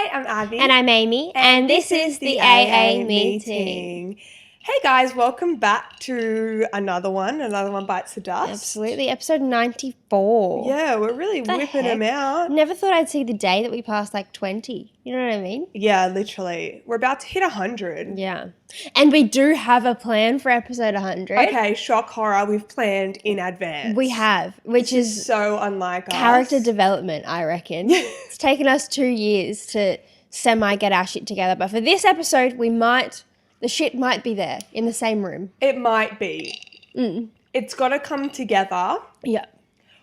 Hi, I'm Abby. And I'm Amy. And this is the AA meeting. Hey guys, welcome back to another one bites the dust. Absolutely. Episode 94. Yeah, we're really whipping them out. Never thought I'd see the day that we passed like 20. You know what I mean? Yeah, literally. We're about to hit 100. Yeah. And we do have a plan for episode 100. Okay, shock horror, we've planned in advance. We have, which is so unlike character us. development, I reckon. It's taken us 2 years to get our shit together. But for this episode, the shit might be there in the same room. It might be. It's got to come together. Yeah.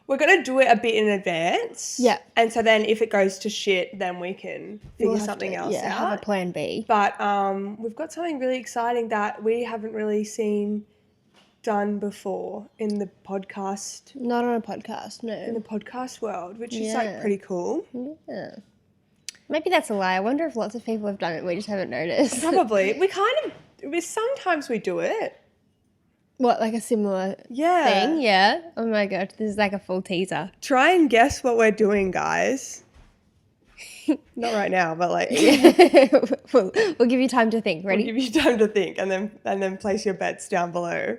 We're going to do it a bit in advance. Yeah. And so then if it goes to shit, then we can figure something else out. Have a plan B. But we've got something really exciting that we haven't really seen done before in the podcast. Not on a podcast, no. In the podcast world, which is like pretty cool. Yeah. Maybe that's a lie. I wonder if lots of people have done it and we just haven't noticed. Probably. Sometimes we do it. What, like a similar thing? Yeah. Oh my god, this is like a full teaser. Try and guess what we're doing, guys. Not right now, but like we'll give you time to think. Ready? We'll give you time to think, and then place your bets down below.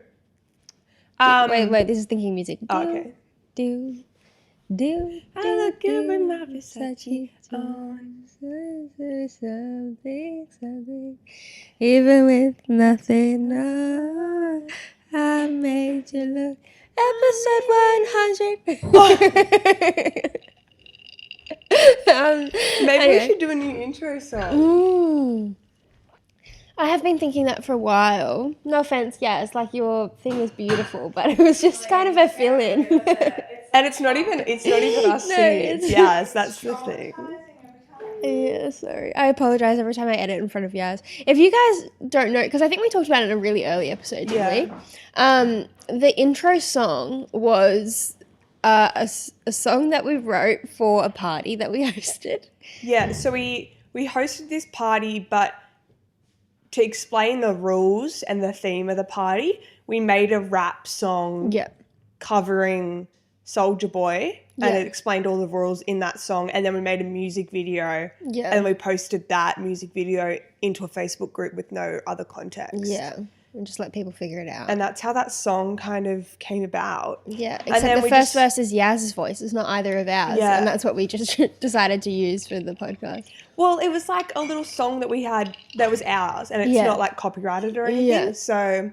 Wait. This is thinking music. Okay. Do. I look good with my Versace on. Something. Even with nothing on, I made you look. Episode 100. Maybe we should do a new intro song. I have been thinking that for a while. No offense, it's like your thing is beautiful, but it was just kind of a fill-in. And it's not even us singing. Yes, that's the thing. Yeah, sorry. I apologize every time I edit in front of you guys. If you guys don't know, because I think we talked about it in a really early episode, didn't we? The intro song was a song that we wrote for a party that we hosted. Yeah, so we hosted this party, but to explain the rules and the theme of the party, we made a rap song covering Soulja Boy, and it explained all the rules in that song, and then we made a music video, and then we posted that music video into a Facebook group with no other context. Yeah, and just let people figure it out. And that's how that song kind of came about. Yeah, except the first verse is Yaz's voice. It's not either of ours, and that's what we just decided to use for the podcast. Well, it was like a little song that we had that was ours, and it's not like copyrighted or anything, so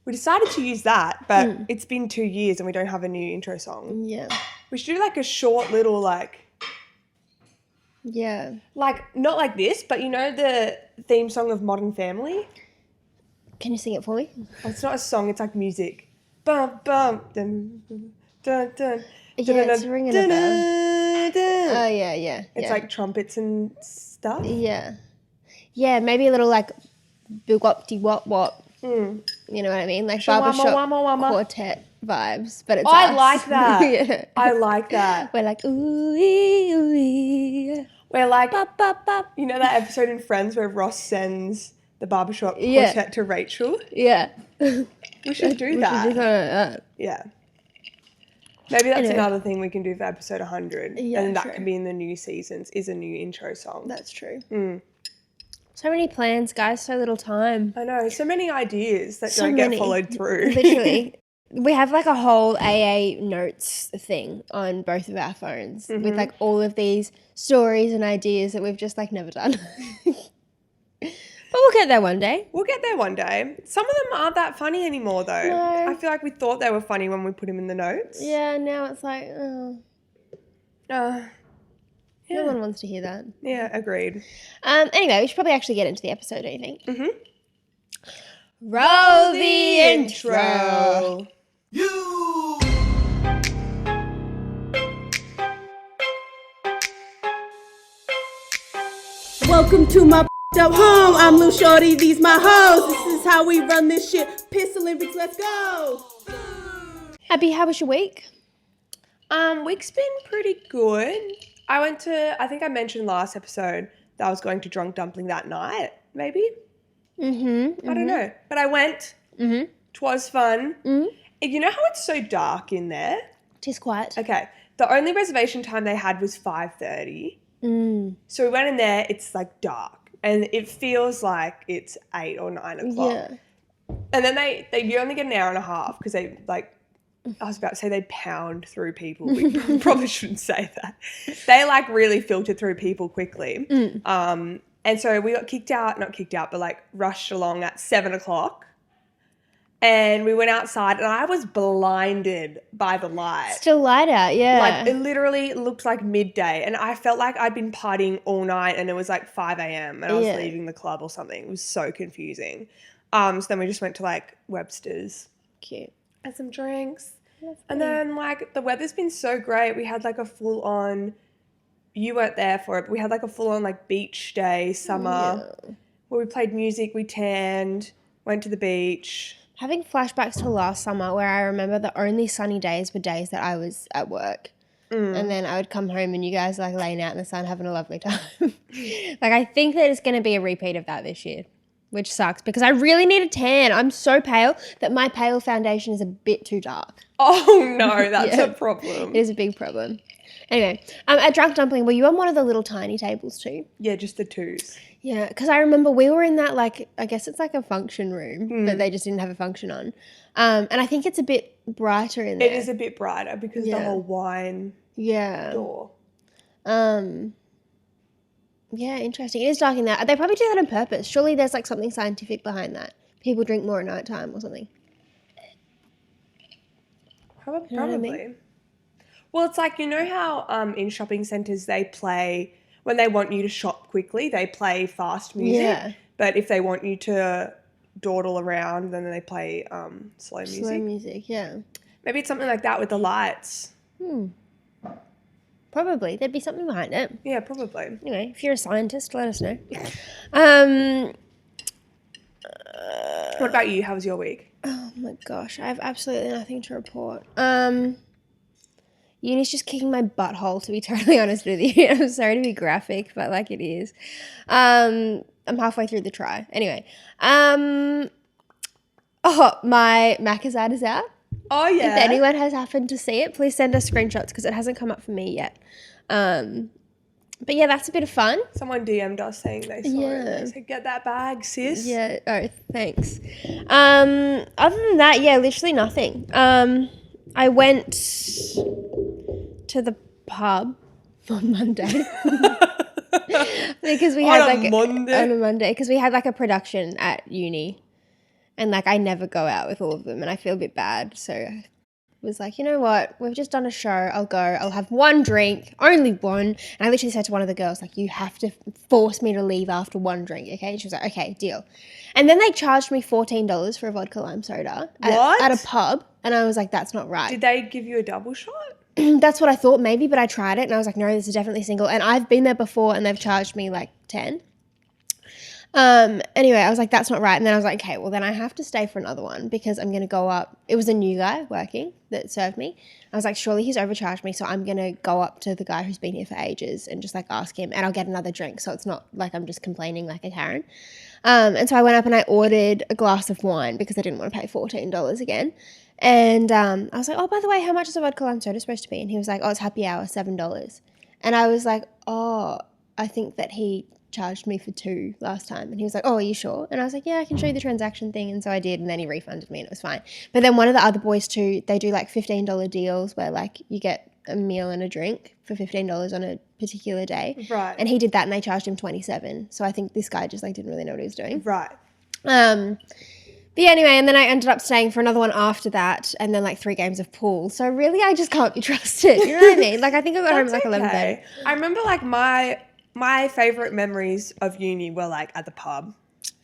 we decided to use that, but it's been 2 years and we don't have a new intro song. Yeah. We should do like a short little like not like this, but you know the theme song of Modern Family? Can you sing it for me? Oh, it's not a song, it's like music. Bum, bum, dun, dun, dun. Yeah, it's ringing a bell. Oh, yeah. It's like trumpets and stuff. Yeah. Yeah, maybe a little like boo-wop-de-wop-wop. You know what I mean? Like barbershop quartet vibes, but it's us. I like that. I like that. We're like, ooh. We're like, bop, bop, bop. You know that episode in Friends where Ross sends the barbershop quartet to Rachel? Yeah. We should do that. We should do something like that. Yeah. Maybe that's another thing we can do for episode 100. Yeah, and that can be in the new seasons, is a new intro song. That's true. So many plans, guys, so little time. I know, so many ideas that don't get followed through. Literally. We have like a whole AA notes thing on both of our phones with like all of these stories and ideas that we've just like never done. But we'll get there one day. Some of them aren't that funny anymore though. No. I feel like we thought they were funny when we put them in the notes. Yeah, now it's like, no one wants to hear that. Yeah, agreed. Anyway, we should probably actually get into the episode, don't you think? Roll the intro. Welcome to my up home. I'm Lil Shorty, these my hoes. This is how we run this shit. Piss Olympics, let's go. Abby, how was your week? Week's been pretty good. I think I mentioned last episode that I was going to Drunk Dumpling that night, maybe? I don't know. But I went. Twas fun. You know how it's so dark in there? Tis quiet. Okay. The only reservation time they had was 5:30. So we went in there, it's like dark and it feels like it's 8 or 9 o'clock. Yeah. And then you only get an hour and a half because they like, I was about to say they pound through people. We probably shouldn't say that. They like really filter through people quickly. And so we got not kicked out, but like rushed along at 7 o'clock. And we went outside and I was blinded by the light. Still light out, yeah. Like it literally looked like midday and I felt like I'd been partying all night and it was like 5 a.m. and I was leaving the club or something. It was so confusing. So then we just went to like Webster's. Cute. Had some drinks. And then like the weather's been so great. We had like a full on, you weren't there for it, but we had like a full on like beach day, summer, where we played music, we tanned, went to the beach. Having flashbacks to last summer where I remember the only sunny days were days that I was at work. And then I would come home and you guys like laying out in the sun having a lovely time. Like I think that it's going to be a repeat of that this year, which sucks because I really need a tan. I'm so pale that my pale foundation is a bit too dark. Oh no, that's a problem. It is a big problem. Anyway, at Drunk Dumpling, were you on one of the little tiny tables too? Yeah, just the twos. Yeah, because I remember we were in that, like, I guess it's like a function room, but they just didn't have a function on. And I think it's a bit brighter in there. It is a bit brighter because the whole wine door. Yeah, interesting. It is dark in there. They probably do that on purpose. Surely there's like something scientific behind that. People drink more at night time or something. Probably. You know what I mean? Well, it's like, you know how in shopping centres they play, when they want you to shop quickly, they play fast music. Yeah. But if they want you to dawdle around, then they play slow music. Slow music, yeah. Maybe it's something like that with the lights. Probably. There'd be something behind it. Yeah, probably. Anyway, if you're a scientist, let us know. What about you? How was your week? Oh my gosh, I have absolutely nothing to report. Uni's just kicking my butthole, to be totally honest with you. I'm sorry to be graphic, but like it is. I'm halfway through the try. Anyway, my Macca's ad is out. Oh, yeah. If anyone has happened to see it, please send us screenshots because it hasn't come up for me yet. But yeah, that's a bit of fun. Someone DM'd us saying they saw it. They said, get that bag, sis. Yeah. Oh, thanks. Other than that, yeah, literally nothing. I went to the pub on Monday. Because we had on a Monday because we had like a production at uni. And, like, I never go out with all of them and I feel a bit bad. So I was like, you know what? We've just done a show. I'll go. I'll have one drink, only one. And I literally said to one of the girls, like, you have to force me to leave after one drink, okay? And she was like, okay, deal. And then they charged me $14 for a vodka lime soda at a pub. And I was like, that's not right. Did they give you a double shot? That's what I thought maybe, but I tried it and I was like, no, this is definitely single. And I've been there before and they've charged me, like, 10. Anyway, I was like, that's not right. And then I was like, okay, well then I have to stay for another one because I'm going to go up. It was a new guy working that served me. I was like, surely he's overcharged me. So I'm going to go up to the guy who's been here for ages and just like ask him and I'll get another drink. So it's not like I'm just complaining like a Karen. And so I went up and I ordered a glass of wine because I didn't want to pay $14 again. And, I was like, oh, by the way, how much is a vodka lime soda supposed to be? And he was like, oh, it's happy hour, $7. And I was like, oh, I think that he charged me for 2 last time. And he was like, oh, are you sure? And I was like, yeah, I can show you the transaction thing. And so I did. And then he refunded me and it was fine. But then one of the other boys too, they do like $15 deals where like you get a meal and a drink for $15 on a particular day. Right. And he did that and they charged him $27. So I think this guy just like didn't really know what he was doing. Right. But yeah, anyway, and then I ended up staying for another one after that and then like 3 games of pool. So really I just can't be trusted. You know what I mean? Like I think I got home at like 11:30. I remember like my favourite memories of uni were like at the pub.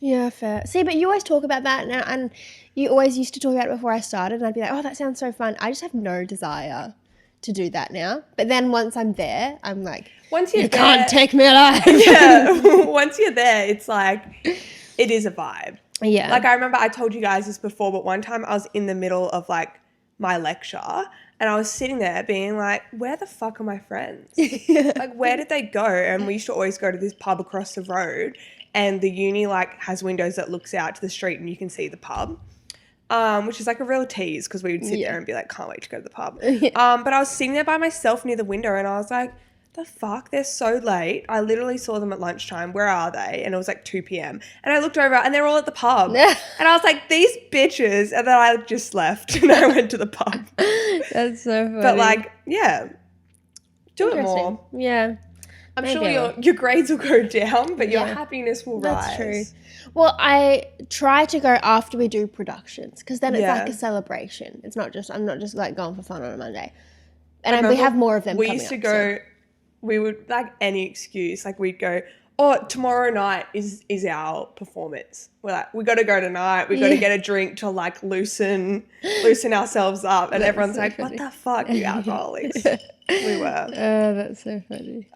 Yeah, fair. See, but you always talk about that and you always used to talk about it before I started and I'd be like, oh, that sounds so fun. I just have no desire to do that now. But then once I'm there, I'm like, you can't take me alive. Yeah, once you're there, it's like, it is a vibe. Yeah. Like I remember I told you guys this before, but one time I was in the middle of like my lecture and I was sitting there being like, where the fuck are my friends? Like, where did they go? And we used to always go to this pub across the road and the uni, like, has windows that looks out to the street and you can see the pub, which is, like, a real tease because we would sit there and be like, can't wait to go to the pub. But I was sitting there by myself near the window and I was like, the fuck? They're so late. I literally saw them at lunchtime. Where are they? And it was like 2 p.m. And I looked over and they're all at the pub. And I was like, these bitches. And then I just left and I went to the pub. That's so funny. But like, yeah, do it more. Yeah. I'm sure your grades will go down, but your happiness will rise. That's true. Well, I try to go after we do productions because then it's like a celebration. It's not just, I'm not just like going for fun on a Monday. And we have more of them coming up. We used to go, we would like any excuse, like we'd go, oh, tomorrow night is our performance. We're like, we got to go tonight. We got to get a drink to like loosen ourselves up. And everyone's so like, funny. What the fuck, you alcoholics? We were. Oh, that's so funny.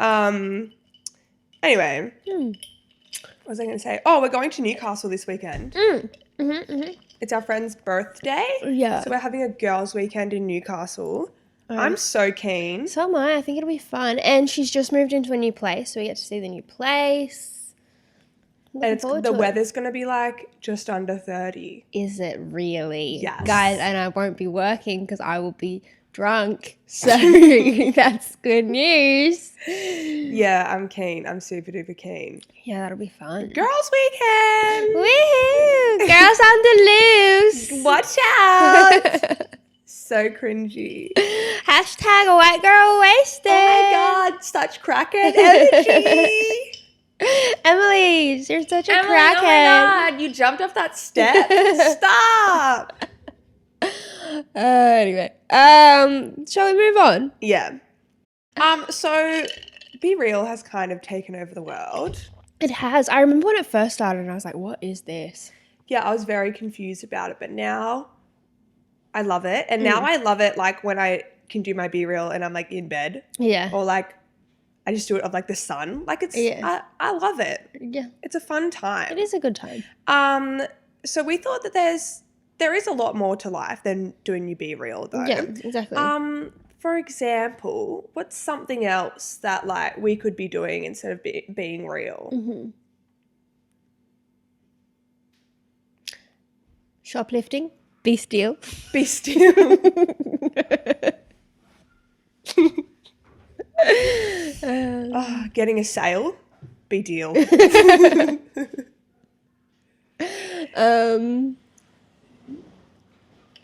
Anyway, what was I going to say? Oh, we're going to Newcastle this weekend. It's our friend's birthday. Yeah. So we're having a girls' weekend in Newcastle. I'm so keen. So am I. I think it'll be fun. And she's just moved into a new place, so we get to see the new place. And the weather's going to be like just under 30. Is it really? Yes. Guys, and I won't be working because I will be drunk. So that's good news. Yeah, I'm keen. I'm super duper keen. Yeah, that'll be fun. Girls' weekend. Woohoo! Girls on the loose. Watch out. So cringy. Hashtag a white girl wasted. Oh my God, such crackhead energy. Emily, you're such a crackhead. Oh my God, you jumped off that step. Stop. Anyway, shall we move on? Yeah. So BeReal has kind of taken over the world. It has. I remember when it first started and I was like, what is this? Yeah, I was very confused about it, but now I love it. And now I love it like when I can do my BeReal and I'm like in bed. Yeah. Or like I just do it of like the sun. Like it's I love it. Yeah. It's a fun time. It is a good time. So we thought that there is a lot more to life than doing your BeReal though. Yeah, exactly. For example, what's something else that like we could be doing instead of being real? Shoplifting. BeSeal. BeSeal. Getting a sale. BeDeal.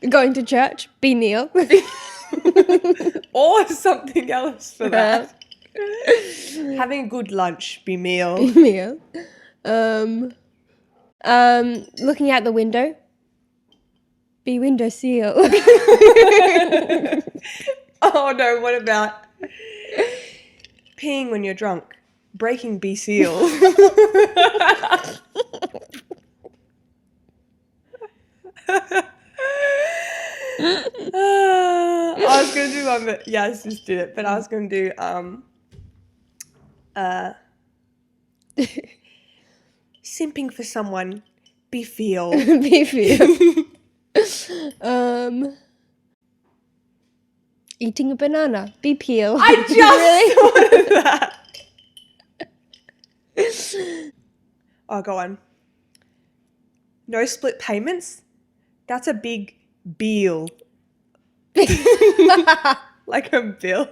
Going to church. BeNeal. Or something else for that. Having a good lunch. BeMeal. BeMeal. Looking out the window. Window seal. Oh no, what about peeing when you're drunk? Breaking BeSeal. I was gonna do one, but I just did it. But I was gonna do simping for someone. BeFeel. BeFeel. Eating a banana. BePeel. I just thought of that. Oh, go on. No split payments? That's a big bill. Like a bill.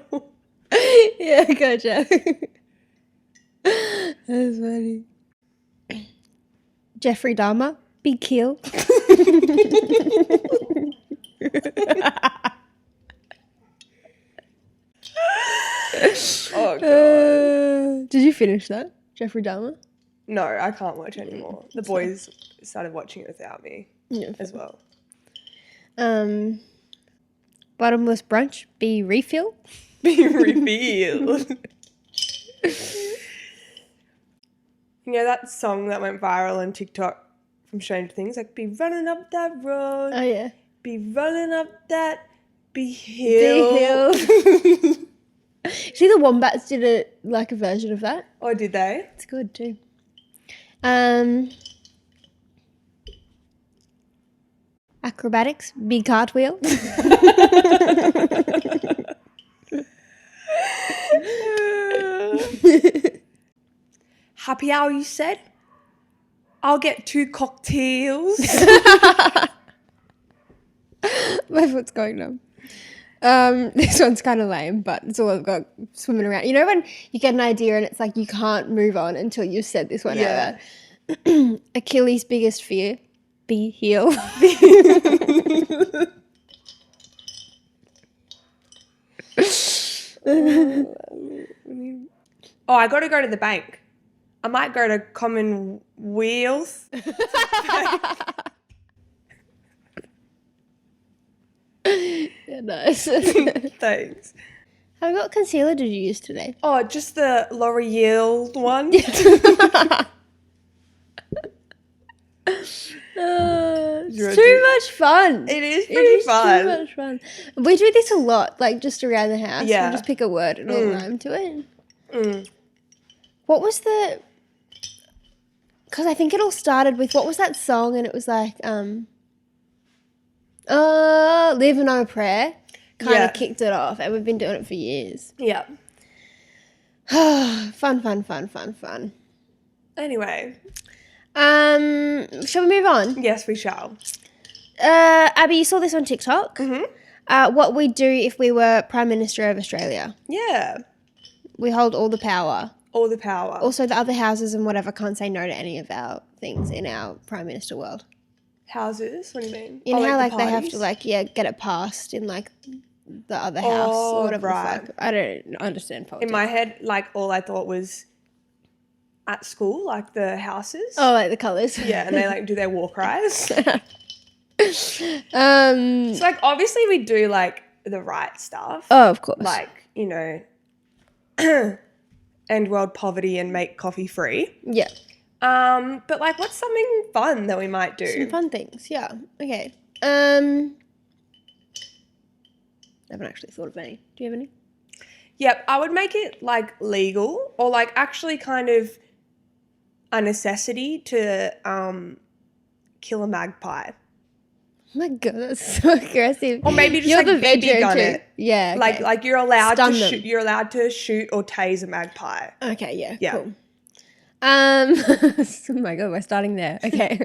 Yeah, gotcha. That's funny. Jeffrey Dahmer. BeKill. Oh God. Did you finish that, Jeffrey Dahmer? No, I can't watch anymore. The boys started watching it without me as well. Bottomless brunch. BeReal. BeReal. You know that song that went viral on TikTok from Stranger Things? Like, be running up that road. Oh, yeah. Be running up that hill. See, the Wombats did a version of that. Oh, did they? It's good too. Acrobatics. BeCartwheel. Happy hour, you said? I'll get 2 cocktails. My foot's going numb. This one's kind of lame, but it's all I've got swimming around. You know when you get an idea and it's like you can't move on until you've said this one out loud? Achilles' biggest fear, BeReal. Oh, I got to go to the bank. I might go to Commonwealth. Yeah, nice. Thanks. What concealer did you use today? Oh, just the L'Oreal one. It's too much fun. It is pretty fun. Too much fun. We do this a lot, like just around the house. Yeah. We'll just pick a word and all rhyme to it. Mm. What was the... Because I think it all started with, what was that song? And it was like, Living on a Prayer kind of kicked it off. And we've been doing it for years. Yeah. Fun. Anyway. Shall we move on? Yes, we shall. Abby, you saw this on TikTok. Mm-hmm. What we'd do if we were Prime Minister of Australia. Yeah. We hold all the power. All the power. Also, the other houses and whatever can't say no to any of our things in our Prime Minister world. Houses? What do you mean? You know how like the they have parties? to get it passed in like the other house or whatever. Right. The fuck. I don't understand politics. In my head, like all I thought was at school, like the houses. Oh, like the colours. Yeah, and they like do their war cries. So Um. like obviously we do like the right stuff. Oh, of course. Like, you know, end world poverty and make coffee free. Yeah. But like what's something fun that we might do? Some fun things. Yeah. Okay. I haven't actually thought of any. Do you have any? Yep, I would make it like legal or like actually kind of a necessity to kill a magpie. Oh my god, that's so aggressive. Or maybe just You're like the BB vegetarian gun too. it. Yeah. Okay. Like you're allowed Stun to them. shoot. You're allowed to shoot or tase a magpie. Okay, yeah, Yeah. cool. Oh my god, we're starting there. Okay.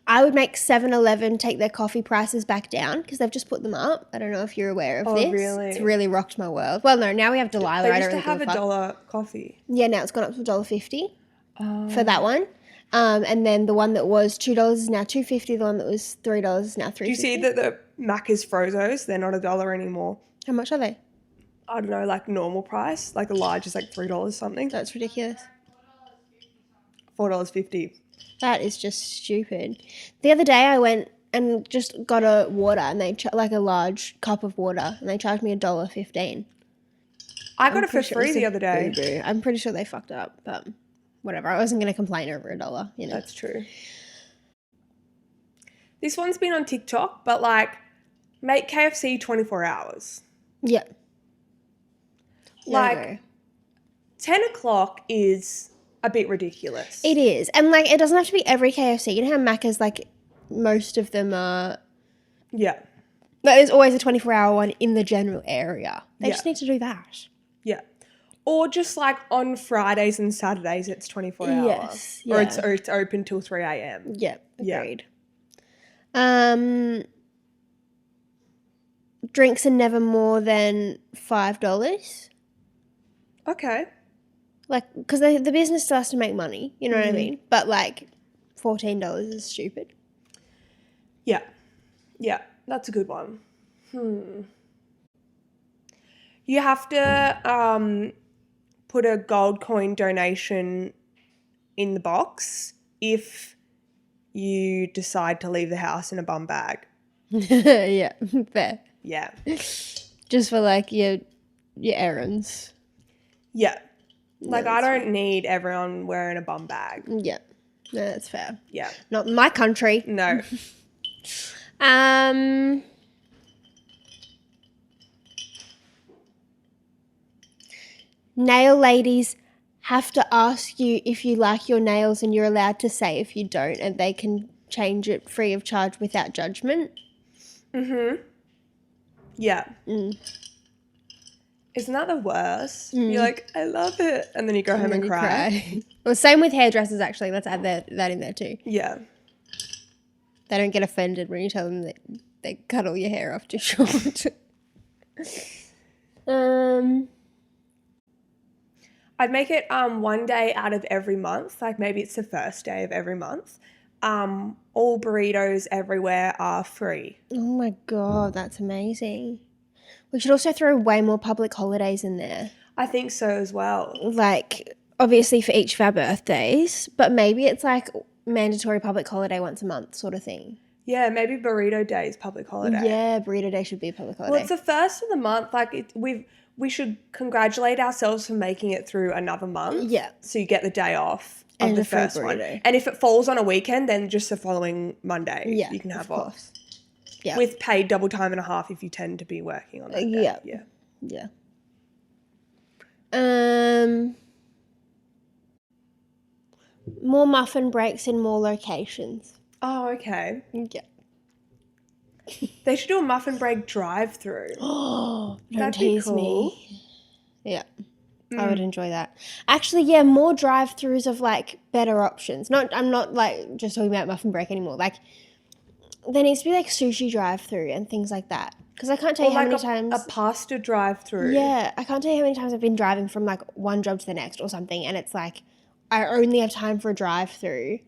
I would make 7-Eleven take their coffee prices back down because they've just put them up. I don't know if you're aware of this. Really? It's really rocked my world. Well, no, now we have Delilah. They I used don't to really have give a fuck. $1 coffee. Yeah, now it's gone up to $1.50 for that one. And then the one that was $2 is now $2.50. The one that was $3 is now $3.50. Do you see that the Macca's Frozos? They're not $1 anymore. How much are they? I don't know, like normal price. Like a large is like $3 something. That's ridiculous. $4.50. That is just stupid. The other day I went and just got a water and they like a large cup of water and they charged me $1.15. I got it for free the other day. Boo-boo. I'm pretty sure they fucked up, but whatever. I wasn't going to complain over $1, you know. That's true. This one's been on TikTok, but like make KFC 24 hours. Yeah. Like No. 10 o'clock is a bit ridiculous. It is. And like it doesn't have to be every KFC. You know how Macca's like most of them are. Yeah. There's always a 24-hour one in the general area. They just need to do that. Yeah. Or just like on Fridays and Saturdays it's 24 hours. Yes, Or yeah. it's open till 3 a.m. Yeah, Yeah. agreed. Drinks are never more than $5. Okay. Like, because the business still has to make money, you know what I mean? But like, $14 is stupid. Yeah. Yeah. That's a good one. You have to put a gold coin donation in the box if you decide to leave the house in a bum bag. Yeah, fair. Yeah. Just for like your errands. Yeah. Like Yeah, I don't need everyone wearing a bum bag. Yeah, no, that's fair. Yeah. Not in my country. No. Nail ladies have to ask you if you like your nails and you're allowed to say if you don't and they can change it free of charge without judgment. Yeah. Isn't that the worst? You're like, I love it. And then you go home and You cry. Well, same with hairdressers actually. Let's add that in there too. Yeah. They don't get offended when you tell them that they cut all your hair off too short. I'd make it one day out of every month. Like maybe it's the first day of every month. All burritos everywhere are free. Oh my God, that's amazing. We should also throw way more public holidays in there. I think so as well. Like, obviously for each of our birthdays, but maybe it's like mandatory public holiday once a month sort of thing. Yeah, maybe burrito day is public holiday. Yeah, burrito day should be a public holiday. Well, it's the first of the month. Like we should congratulate ourselves for making it through another month. Yeah. So you get the day off of And the a free first one. burrito. And if it falls on a weekend, then just the following Monday you can have off. Yeah. With paid double time and a half if you tend to be working on that day. Yeah. More muffin breaks in more locations. Oh, okay. Yeah. They should do a muffin break drive-through. Oh, don't That'd be tease cool. me. Yeah. I would enjoy that. Actually, yeah, more drive-throughs of like better options. I'm not like just talking about muffin break anymore. Like there needs to be like sushi drive-through and things like that. Because I can't tell you how many times a pasta drive-through. Yeah, I can't tell you how many times I've been driving from like one job to the next or something, and it's like I only have time for a drive-through,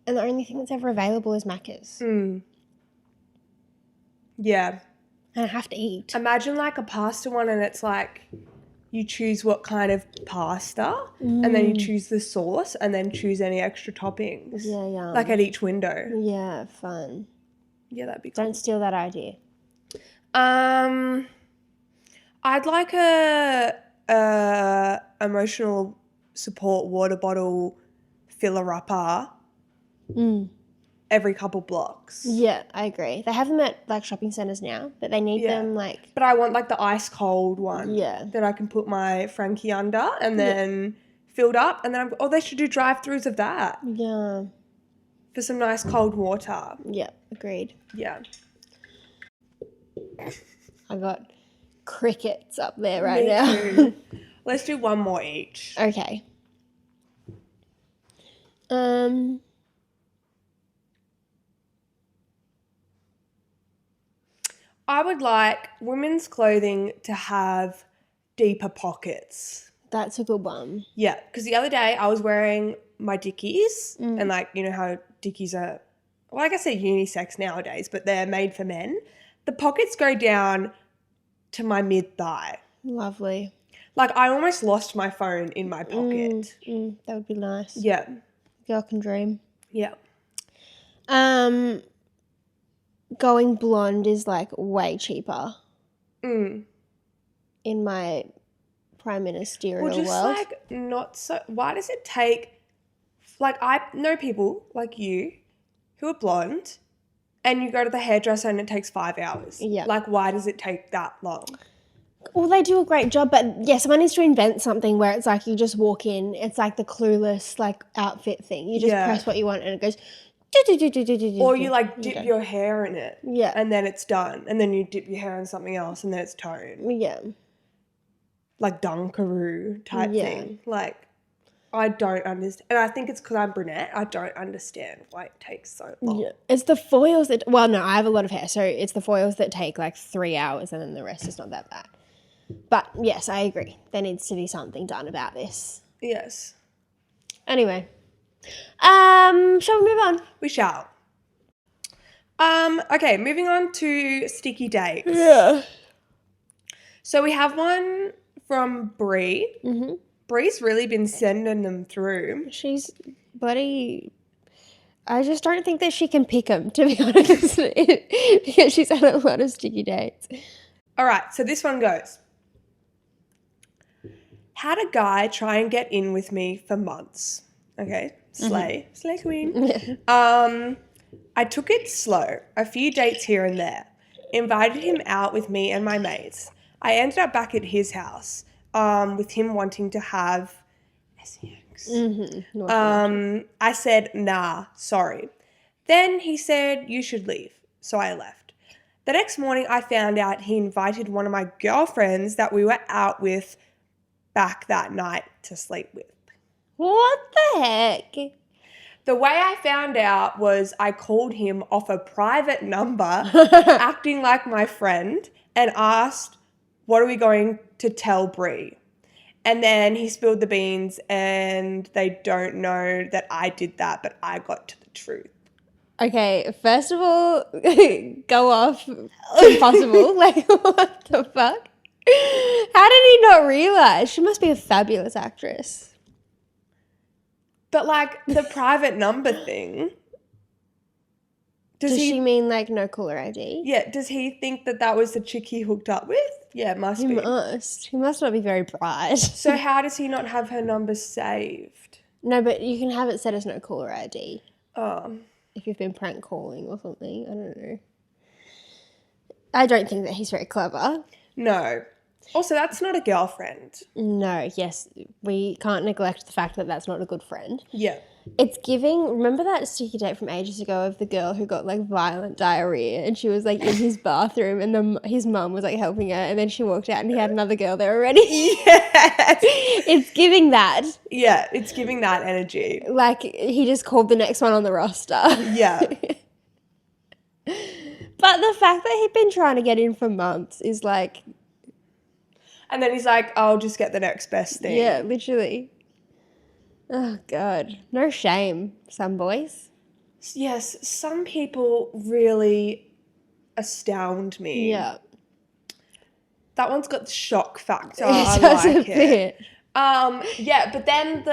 and the only thing that's ever available is Macca's. Yeah. And I have to eat. Imagine like a pasta one and it's like you choose what kind of pasta and then you choose the sauce and then choose any extra toppings. Yeah, yeah. Like at each window. Yeah, fun. Yeah, that'd be cool. Don't steal that idea. I'd like a emotional support water bottle filler-upper every couple blocks. Yeah, I agree. They have them at like shopping centres now, but they need them like... But I want like the ice cold one. Yeah. That I can put my Frankie under and then filled up and then they should do drive-throughs of that. Yeah. For some nice cold water. Yeah, agreed. Yeah. I got crickets up there Me now. too. Let's do one more each. Okay. I would like women's clothing to have deeper pockets. That's a good one. Yeah, because the other day I was wearing my Dickies and like, you know how Dickies are, well, I guess they're unisex nowadays, but they're made for men. The pockets go down to my mid-thigh. Lovely. Like I almost lost my phone in my pocket. That would be nice. Yeah. Girl can dream. Yeah. Going blonde is like way cheaper Mm. in my prime ministerial Well, just world. like not so. Why does it take? Like I know people like you who are blonde, and you go to the hairdresser and it takes 5 hours. Yeah. Like why does it take that long? Well, they do a great job, but yeah, someone needs to invent something where it's like you just walk in, it's like the Clueless like outfit thing. You just press what you want and it goes. Or you like dip your hair in it. Yeah. And then it's done. And then you dip your hair in something else and then it's toned. Yeah. Like Dunkaroo type thing. Like I don't understand. And I think it's because I'm brunette. I don't understand why it takes so long. Yeah. It's the foils that, well, no, I have a lot of hair, so it's the foils that take like 3 hours and then the rest is not that bad. But yes, I agree. There needs to be something done about this. Yes. Anyway. Shall we move on? We shall. Okay, moving on to sticky dates. Yeah. So we have one from Bree. Mm-hmm. Bree's really been sending them through. She's bloody... I just don't think that she can pick them, to be honest, because she's had a lot of sticky dates. All right, so this one goes. Had a guy try and get in with me for months. Okay, slay queen. I took it slow, a few dates here and there. Invited him out with me and my mates. I ended up back at his house with him wanting to have sex. I said, nah, sorry. Then he said, you should leave. So I left. The next morning I found out he invited one of my girlfriends that we were out with back that night to sleep with. What the heck? The way I found out was I called him off a private number, acting like my friend, and asked, what are we going to tell Brie? And then he spilled the beans and they don't know that I did that, but I got to the truth. Okay, first of all, go off. It's impossible. Like, what the fuck? How did he not realize? She must be a fabulous actress. But like the private number thing. Does she mean like no caller ID? Yeah. Does he think that that was the chick he hooked up with? Yeah, it must be. He must not be very bright. So how does he not have her number saved? No, but you can have it set as no caller ID. Oh. If you've been prank calling or something. I don't know. I don't think that he's very clever. No. Also, that's not a girlfriend. No, yes. We can't neglect the fact that that's not a good friend. Yeah. It's giving, remember that sticky date from ages ago of the girl who got like violent diarrhea and she was like in his bathroom and his mum was like helping her and then she walked out and he had another girl there already? Yes. It's giving that. Yeah, it's giving that energy. Like he just called the next one on the roster. Yeah. But the fact that he'd been trying to get in for months is like... And then he's like, I'll just get the next best thing. Yeah, literally. Oh, God. No shame, some boys. Yes, some people really astound me. Yeah. That one's got the shock factor. It I does like a it. bit. Yeah, but then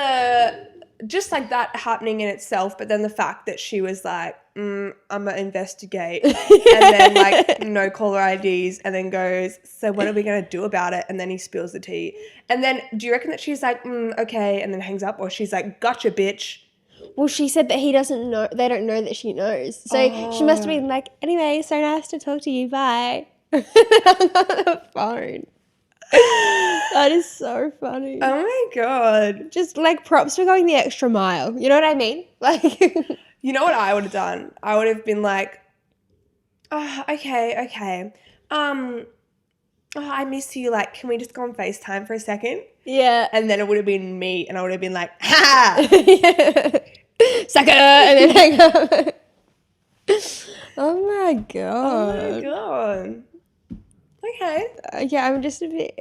just like that happening in itself, but then the fact that she was like, I'm gonna investigate, and then like no caller IDs, and then goes, so what are we gonna do about it? And then he spills the tea, and then do you reckon that she's like, okay, and then hangs up, or she's like, gotcha, bitch? Well, she said that he doesn't know. They don't know that she knows. So she must have been like, anyway, so nice to talk to you. Bye. On the phone. That is so funny. Oh my God. Just like props for going the extra mile. You know what I mean? Like, you know what I would have done? I would have been like, okay. I miss you. Like, can we just go on FaceTime for a second? Yeah. And then it would have been me, and I would have been like, ha! Sucker! And then hang up. Oh my God. Oh my God. Okay. Yeah, I'm just a bit...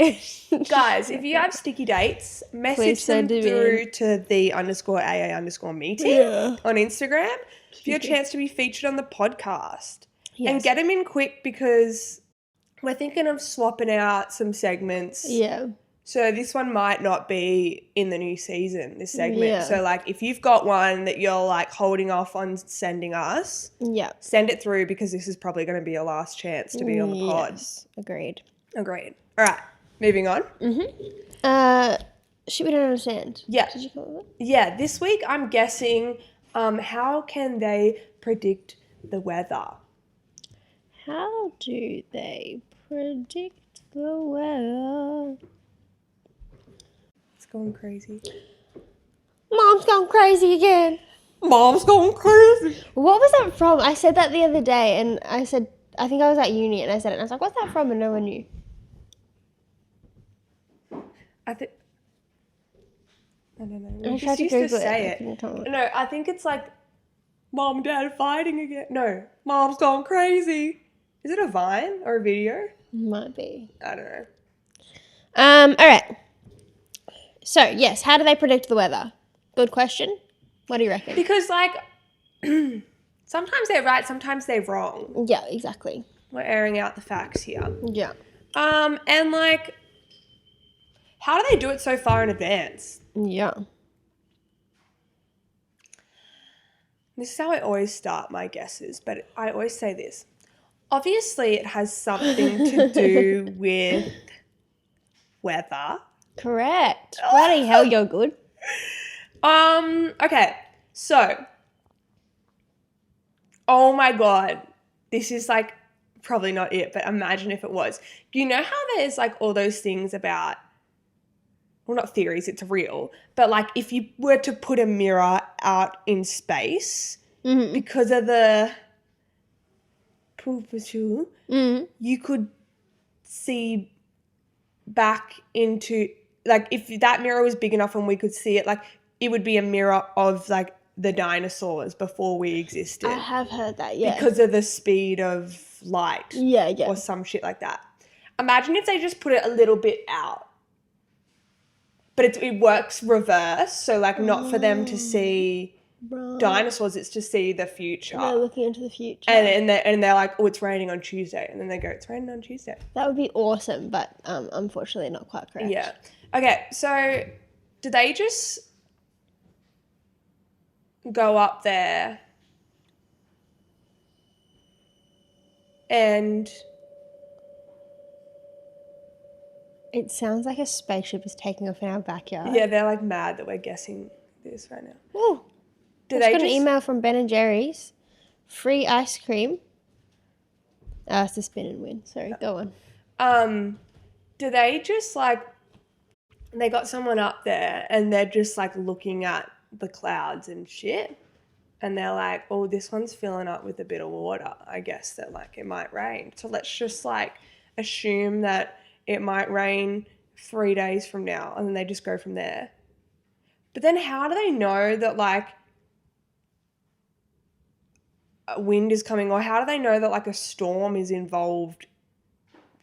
Guys, if you have sticky dates, message them through to the_AA_meeting on Instagram. For your chance to be featured on the podcast. Yes. And get them in quick because we're thinking of swapping out some segments. Yeah. So this one might not be in the new season, this segment. Yeah. So like if you've got one that you're like holding off on sending us, send it through because this is probably going to be your last chance to be on the pod. Yes. Agreed. All right. Moving on. Shit we don't understand. Yeah. Did you call it? Yeah. This week I'm guessing how can they predict the weather? How do they predict the weather? Going crazy. Mom's going crazy again. Mom's going crazy. What was that from? I said that the other day and I said, I think I was at uni and I said it and I was like, what's that from? And no one knew. I don't know. I tried to Google say it. No, I think it's like Mom and Dad fighting again. No, Mom's going crazy. Is it a Vine or a video? Might be. I don't know. All right. So, yes, how do they predict the weather? Good question. What do you reckon? Because, like, sometimes they're right, sometimes they're wrong. Yeah, exactly. We're airing out the facts here. Yeah. And, like, how do they do it so far in advance? Yeah. This is how I always start my guesses, but I always say this. Obviously, it has something to do with weather. Correct. Bloody hell, you're good. Okay. So, oh my God. This is like probably not it, but imagine if it was. You know how there's like all those things about, well, not theories, it's real, but like if you were to put a mirror out in space because of the you could see back into, like if that mirror was big enough and we could see it, like it would be a mirror of like the dinosaurs before we existed. I have heard that, yeah. Because of the speed of light. Yeah. Or some shit like that. Imagine if they just put it a little bit out. But it works reverse. So, like, not for them to see dinosaurs, it's to see the future. They're looking into the future. And they're like, oh, it's raining on Tuesday. And then they go, it's raining on Tuesday. That would be awesome, but unfortunately not quite correct. Yeah. Okay, so do they just go up there and... It sounds like a spaceship is taking off in our backyard. Yeah, they're like mad that we're guessing this right now. Ooh. I just got an email from Ben and Jerry's. Free ice cream. It's the spin and win. Sorry, go on. Do they just like... They got someone up there and they're just like looking at the clouds and shit. And they're like, oh, this one's filling up with a bit of water. I guess that like it might rain. So let's just like assume that it might rain 3 days from now. And then they just go from there. But then how do they know that like a wind is coming? Or how do they know that like a storm is involved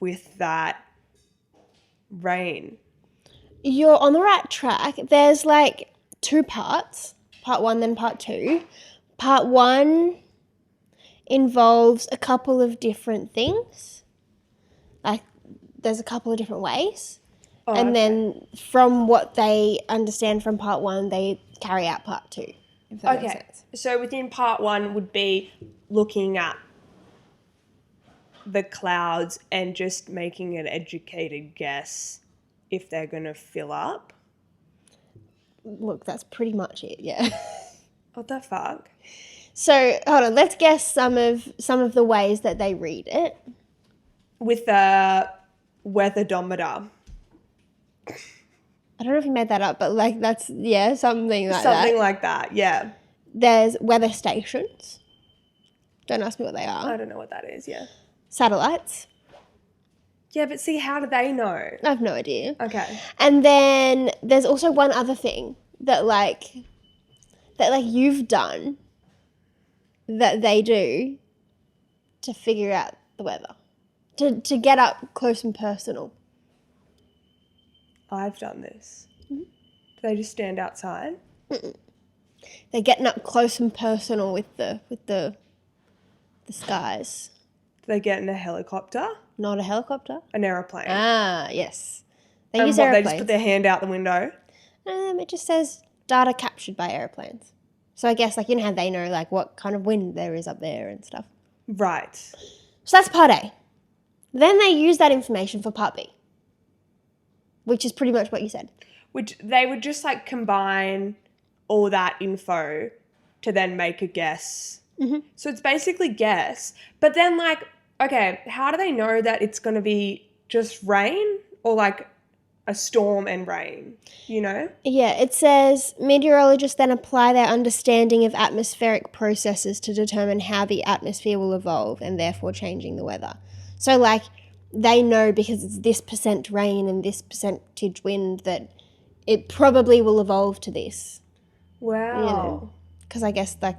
with that rain? You're on the right track. There's like 2 parts. Part 1, then part 2. Part 1 involves a couple of different things. Like there's a couple of different ways. Oh, and okay. then from what they understand from part 1, they carry out part 2. If that makes sense. So within part 1 would be looking at the clouds and just making an educated guess if they're going to fill up. Look, that's pretty much it, yeah. What the fuck? So, hold on, let's guess some of the ways that they read it. With the weatherdometer. I don't know if you made that up, but like that's, yeah, something like that. Something like that, yeah. There's weather stations. Don't ask me what they are. I don't know what that is, yeah. Satellites. Yeah, but see, how do they know? I have no idea. Okay. And then there's also one other thing that you've done that they do to figure out the weather. To get up close and personal. I've done this. Mm-hmm. Do they just stand outside? Mm-mm. They're getting up close and personal with the skies. Do they get in a helicopter? Not a helicopter. An aeroplane. Ah, yes. They And use what, airplanes. they just put their hand out the window? It just says data captured by airplanes. So I guess, like, you know how they know, like, what kind of wind there is up there and stuff. Right. So that's part A. Then they use that information for part B, which is pretty much what you said. Which they would just, like, combine all that info to then make a guess. Mm-hmm. So it's basically guess. But then, like, okay, how do they know that it's going to be just rain or, like, a storm and rain, you know? Yeah, it says meteorologists then apply their understanding of atmospheric processes to determine how the atmosphere will evolve and therefore changing the weather. So, like, they know because it's this % rain and this percentage wind that it probably will evolve to this. Wow. You know? Because I guess, like,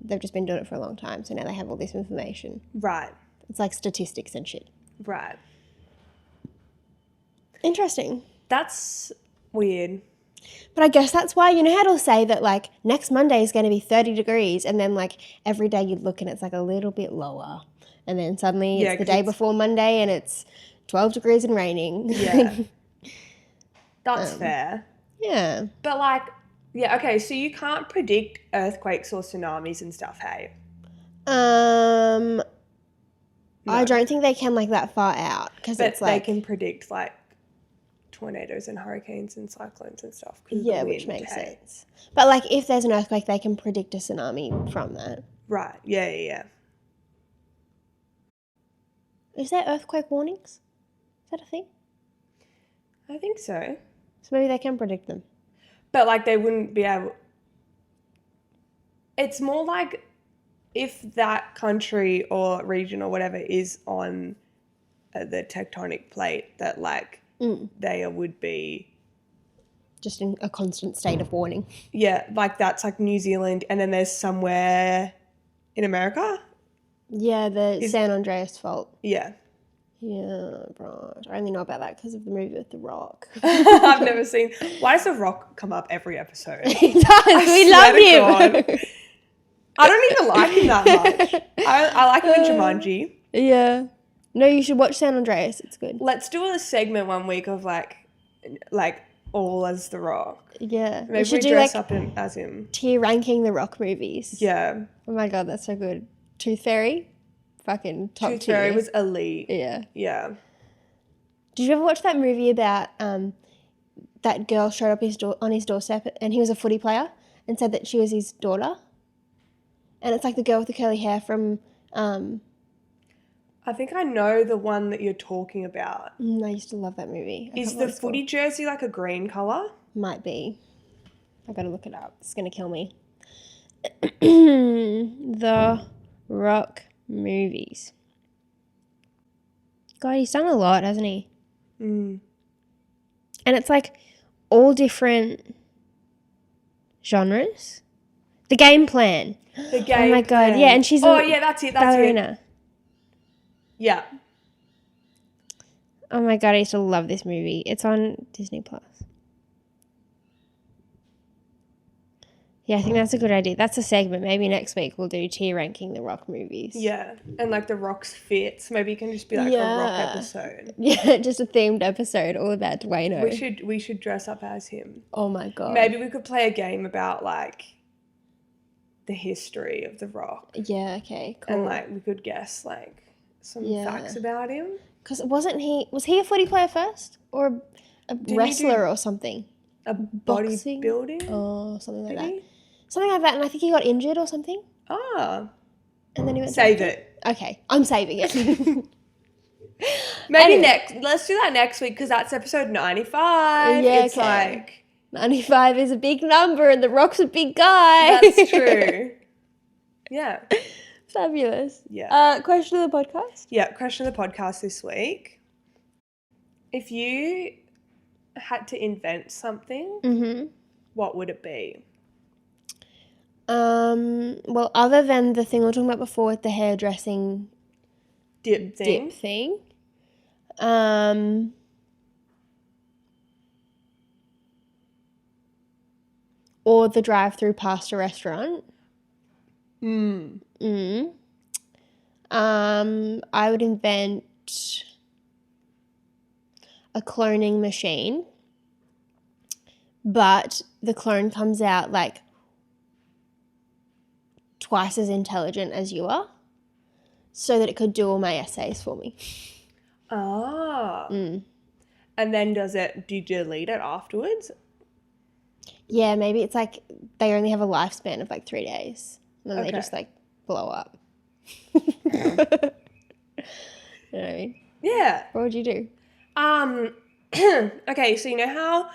they've just been doing it for a long time, so now they have all this information. Right. It's like statistics and shit. Right. Interesting. That's weird. But I guess that's why, you know how it'll say that, like, next Monday is going to be 30 degrees, and then, like, every day you look and it's, like, a little bit lower. And then suddenly it's the day before Monday and it's 12 degrees and raining. Yeah. That's fair. Yeah. But, like, yeah, okay, so you can't predict earthquakes or tsunamis and stuff, hey? No. I No. don't think they can, like, that far out. Because But it's like... they can predict, like, tornadoes and hurricanes and cyclones and stuff. Yeah, which makes sense. But, like, if there's an earthquake, they can predict a tsunami from that. Right, yeah. Is there earthquake warnings? Is that a thing? I think so. So maybe they can predict them. But, like, they wouldn't be able... It's more like if that country or region or whatever is on the tectonic plate that, like, they would be just in a constant state of warning. Yeah, like that's like New Zealand, and then there's somewhere in America. Yeah, the San Andreas fault. Yeah. Yeah, right. I only know about that because of the movie with The Rock. I've never seen. Why does The Rock come up every episode? He does. We love him. I don't even like him that much. I like him in Jumanji. Yeah. No, you should watch San Andreas. It's good. Let's do a segment one week of like all as The Rock. Yeah. Maybe we dress up as him. Tier ranking The Rock movies. Yeah. Oh my God, that's so good. Tooth Fairy, fucking top tier. Tooth Fairy was elite. Yeah. Yeah. Did you ever watch that movie about that girl showed up on his doorstep and he was a footy player and said that she was his daughter? And it's like the girl with the curly hair from... I think I know the one that you're talking about. I used to love that movie. Is the footy jersey like a green colour? Might be. I gotta look it up. It's gonna kill me. The Rock movies. God, he's done a lot, hasn't he? Mm. And it's like all different genres. The Game Plan. The Game Oh my God, Plan. yeah, and she's that's it. ballerina. Yeah. Oh my God, I used to love this movie. It's on Disney Plus. Yeah, I think that's a good idea. That's a segment. Maybe next week we'll do tier ranking The Rock movies. Yeah, and like The Rock's fits. Maybe it can just be like a Rock episode. Yeah, just a themed episode all about Dwayne. We should dress up as him. Oh my God. Maybe we could play a game about like the history of The Rock. Yeah, okay, cool. And like we could guess like some facts about him. Because was he a footy player first? Or a wrestler or something? A bodybuilding? Oh, something like that. Something like that, and I think he got injured or something. Ah. And then he went Save it. Okay, I'm saving it. Maybe let's do that next week because that's episode 95. Yeah, it's okay. like 95 is a big number and The Rock's a big guy. That's true. Yeah. Fabulous. Yeah. Question of the podcast? Yeah, question of the podcast this week. If you had to invent something, what would it be? Well, other than the thing we were talking about before with the hairdressing dip thing. Or the drive-through pasta restaurant. I would invent a cloning machine, but the clone comes out like twice as intelligent as you are, so that it could do all my essays for me. Ah. And then do you delete it afterwards? Yeah, maybe it's like they only have a lifespan of like 3 days. And then they just like blow up. You know what I mean? Yeah. What would you do? Okay, so you know how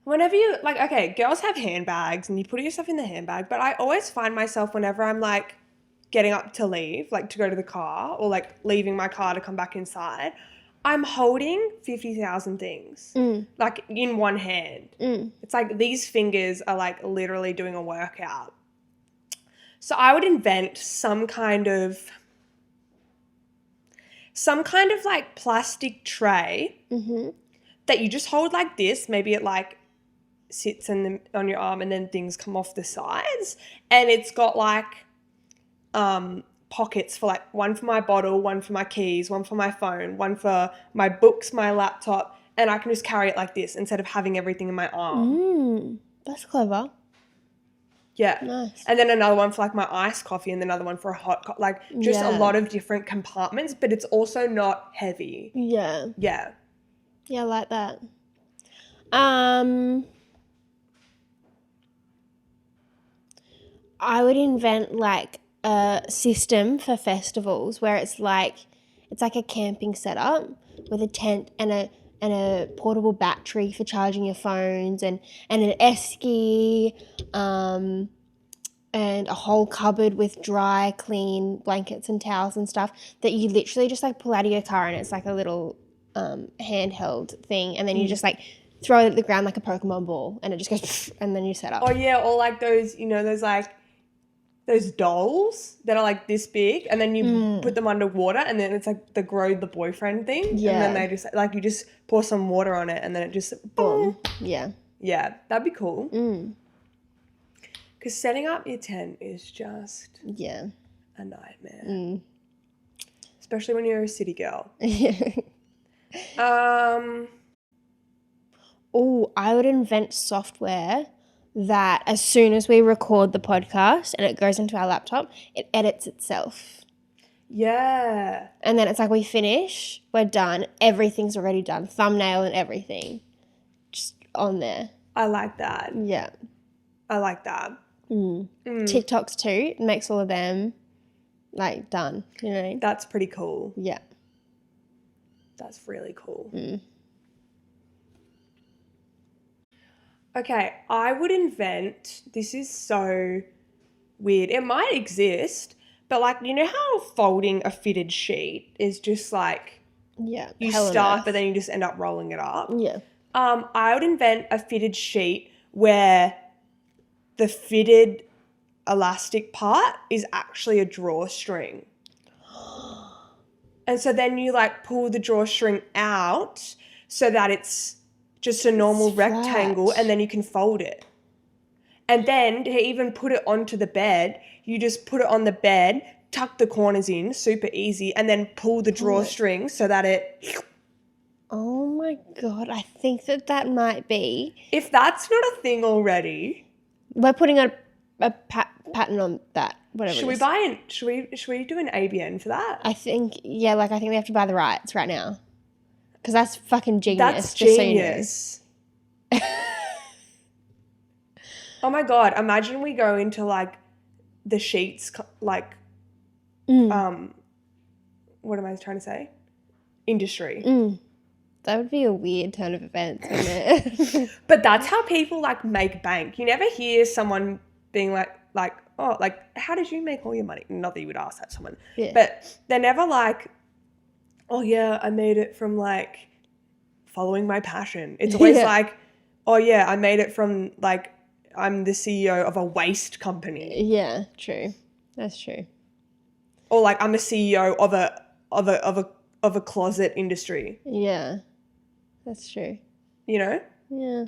whenever you, like, okay, girls have handbags and you put your stuff in the handbag, but I always find myself whenever I'm, like, getting up to leave, like, to go to the car or, like, leaving my car to come back inside, I'm holding 50,000 things, like, in one hand. It's like these fingers are, like, literally doing a workout. So I would invent some kind of like plastic tray that you just hold like this. Maybe it like sits on your arm and then things come off the sides. And it's got like pockets for like one for my bottle, one for my keys, one for my phone, one for my books, my laptop. And I can just carry it like this instead of having everything in my arm. That's clever. Yeah. Nice. And then another one for like my iced coffee and another one for a hot coffee. Like just a lot of different compartments, but it's also not heavy. Yeah. Yeah. Yeah, I like that. I would invent like a system for festivals where it's like a camping setup with a tent and a portable battery for charging your phones and an esky, and a whole cupboard with dry, clean blankets and towels and stuff that you literally just like pull out of your car, and it's like a little handheld thing, and then you just like throw it at the ground like a Pokemon ball and it just goes and then you set up. Oh yeah, or like those, those like those dolls that are like this big and then you put them underwater and then it's like the grow the boyfriend thing. Yeah. And then they just like you just pour some water on it and then it just boom. Yeah. Yeah, that'd be cool. Because setting up your tent is just a nightmare. Especially when you're a city girl. Oh, I would invent software that as soon as we record the podcast and it goes into our laptop, it edits itself. Yeah. And then it's like we finish, we're done, everything's already done, thumbnail and everything, just on there. I like that. Yeah. I like that. TikToks too, makes all of them like done, you know? That's pretty cool. Yeah. That's really cool. Okay, I would invent, this is so weird. It might exist, but like, you know how folding a fitted sheet is just like, you start, but then you just end up rolling it up? Yeah. I would invent a fitted sheet where the fitted elastic part is actually a drawstring. And so then you like pull the drawstring out so that it's just a normal rectangle and then you can fold it. And then to even put it onto the bed, you just put it on the bed, tuck the corners in, super easy, and then pull the drawstring so that it... Oh my God, I think that might be. If that's not a thing already... We're putting a pattern on that, whatever Should we do an ABN for that? I think we have to buy the rights right now. Because that's fucking genius. That's genius. Oh my God, imagine we go into like the sheets, like, what am I trying to say? Industry. That would be a weird turn of events, wouldn't it? But that's how people like make bank. You never hear someone being like, oh, like, how did you make all your money? Not that you would ask that to someone. Yeah. But they're never like, oh yeah, I made it from like following my passion. It's always like, oh yeah, I made it from like, I'm the CEO of a waste company. Yeah, true. That's true. Or like I'm a CEO of a closet industry. Yeah. That's true. You know? Yeah.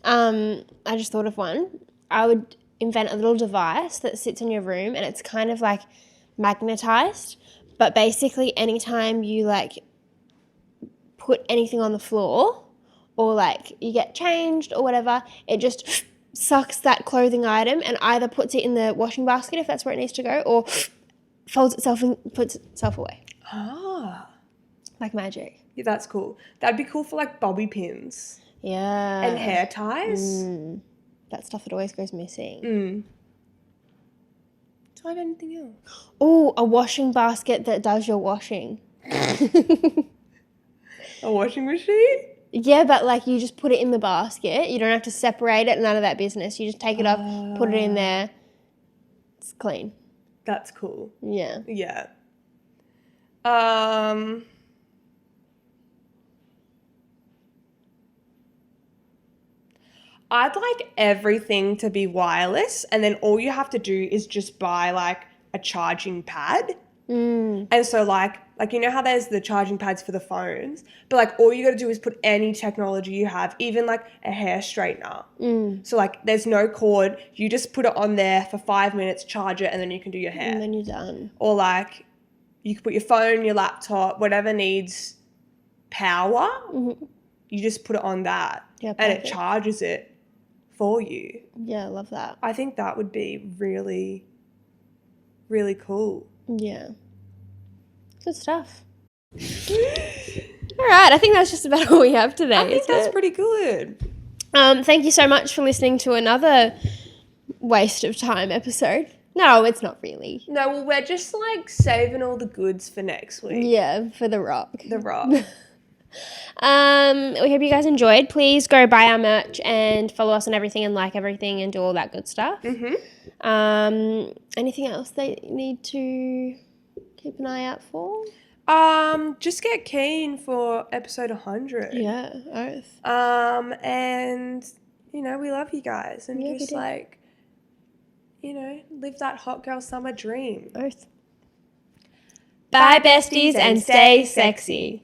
I just thought of one. I would invent a little device that sits in your room and it's kind of like magnetized, but basically anytime you like put anything on the floor or like you get changed or whatever, it just sucks that clothing item and either puts it in the washing basket if that's where it needs to go or folds itself and puts itself away. Ah. Like magic. Yeah, that's cool. That'd be cool for like bobby pins. Yeah. And hair ties. That stuff that always goes missing. Do I have anything else? Oh, a washing basket that does your washing. A washing machine? Yeah, but like you just put it in the basket. You don't have to separate it, none of that business. You just take it off, put it in there. It's clean. That's cool. Yeah. Yeah. I'd like everything to be wireless and then all you have to do is just buy like a charging pad. And so like you know how there's the charging pads for the phones, but like all you got to do is put any technology you have, even like a hair straightener. So like there's no cord, you just put it on there for 5 minutes, charge it, and then you can do your hair. And then you're done. Or like you can put your phone, your laptop, whatever needs power, you just put it on that and it charges it for you. Yeah, I love that. I think that would be really, really cool. Yeah. Good stuff. All right, I think that's just about all we have today. I think that's pretty good. Thank you so much for listening to another waste of time episode. No, it's not really. No, well, we're just like saving all the goods for next week. Yeah, for the rock. The rock. We hope you guys enjoyed. Please go buy our merch and follow us on everything and like everything and do all that good stuff. Anything else they need to keep an eye out for? Just get keen for episode 100. Yeah, oath. And, you know, we love you guys. And Yeah, just, like, you know, live that hot girl summer dream. Oath. Bye, besties, and stay sexy.